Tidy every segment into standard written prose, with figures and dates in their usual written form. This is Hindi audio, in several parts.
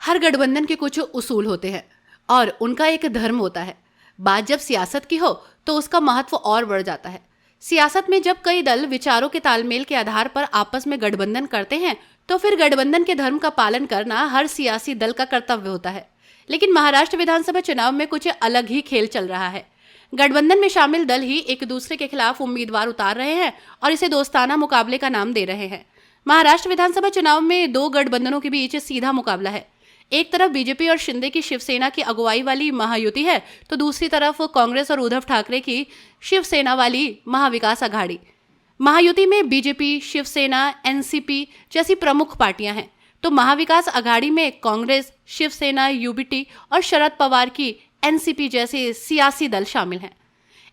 हर गठबंधन के कुछ उसूल होते हैं और उनका एक धर्म होता है। बात जब सियासत की हो तो उसका महत्व और बढ़ जाता है। सियासत में जब कई दल विचारों के तालमेल के आधार पर आपस में गठबंधन करते हैं तो फिर गठबंधन के धर्म का पालन करना हर सियासी दल का कर्तव्य होता है। लेकिन महाराष्ट्र विधानसभा चुनाव में कुछ अलग ही खेल चल रहा है। गठबंधन में शामिल दल ही एक दूसरे के खिलाफ उम्मीदवार उतार रहे हैं और इसे दोस्ताना मुकाबले का नाम दे रहे हैं। महाराष्ट्र विधानसभा चुनाव में दो गठबंधनों के बीच सीधा मुकाबला है। एक तरफ बीजेपी और शिंदे की शिवसेना की अगुवाई वाली महायुति है तो दूसरी तरफ कांग्रेस और उद्धव ठाकरे की शिवसेना वाली महाविकास अघाड़ी। महायुति में बीजेपी, शिवसेना, एनसीपी जैसी प्रमुख पार्टियां हैं, तो महाविकास अघाड़ी में कांग्रेस, शिवसेना, यूबीटी और शरद पवार की एनसीपी जैसे सियासी दल शामिल हैं।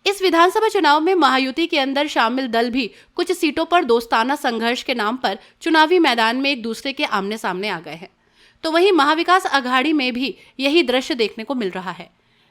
इस विधानसभा चुनाव में महायुति के अंदर शामिल दल भी कुछ सीटों पर दोस्ताना संघर्ष के नाम पर चुनावी मैदान में एक दूसरे के आमने सामने आ गए हैं। तो वहीं महाविकास अघाड़ी में भी यही दृश्य देखने को मिल रहा है।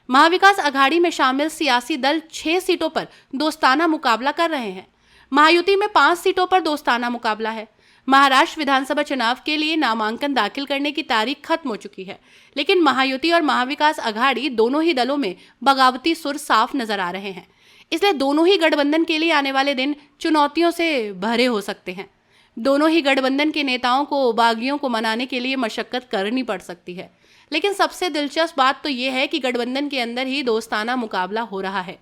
महाविकास अघाड़ी में शामिल सियासी दल 6 सीटों पर दोस्ताना मुकाबला कर रहे हैं। महायुति में 5 सीटों पर दोस्ताना मुकाबला है। महाराष्ट्र विधानसभा चुनाव के लिए नामांकन दाखिल करने की तारीख खत्म हो चुकी है, लेकिन महायुति और महाविकास अघाड़ी दोनों ही दलों में बगावती सुर साफ नजर आ रहे हैं। इसलिए दोनों ही गठबंधन के लिए आने वाले दिन चुनौतियों से भरे हो सकते हैं। दोनों ही गठबंधन के नेताओं को बागियों को मनाने के लिए मशक्कत करनी पड़ सकती है। लेकिन सबसे दिलचस्प बात तो यह है कि गठबंधन के अंदर ही दोस्ताना मुकाबला हो रहा है।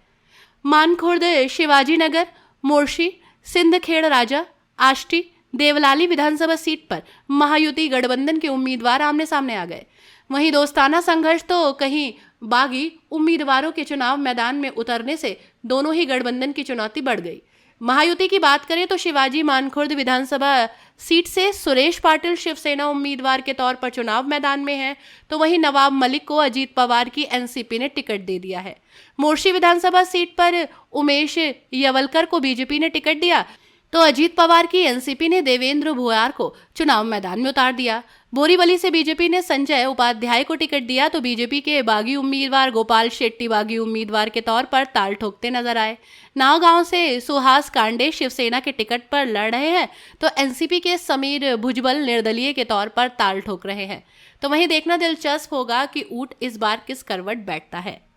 मानखुर्द, शिवाजी नगर, मोर्शी, सिंदखेड़ राजा, आष्टी, देवलाली विधानसभा सीट पर महायुति गठबंधन के उम्मीदवार आमने सामने आ गए। वहीं दोस्ताना संघर्ष तो कहीं बागी उम्मीदवारों के चुनाव मैदान में उतरने से दोनों ही गठबंधन की चुनौती बढ़ गई। महायुति की बात करें तो शिवाजी मानखुर्द विधानसभा सीट से सुरेश पाटिल शिवसेना उम्मीदवार के तौर पर चुनाव मैदान में है, तो वहीं नवाब मलिक को अजीत पवार की एनसीपी ने टिकट दे दिया है। मोर्शी विधानसभा सीट पर उमेश यवलकर को बीजेपी ने टिकट दिया, तो अजीत पवार की एनसीपी ने देवेंद्र भुयार को चुनाव मैदान में उतार दिया। बोरीवली से बीजेपी ने संजय उपाध्याय को टिकट दिया, तो बीजेपी के बागी उम्मीदवार गोपाल शेट्टी बागी उम्मीदवार के तौर पर ताल ठोकते नजर आए। नावगांव से सुहास कांडे शिवसेना के टिकट पर लड़ रहे हैं, तो एनसीपी के समीर भुजबल निर्दलीय के तौर पर ताल ठोक रहे हैं। तो वहीं देखना दिलचस्प होगा कि ऊंट इस बार किस करवट बैठता है।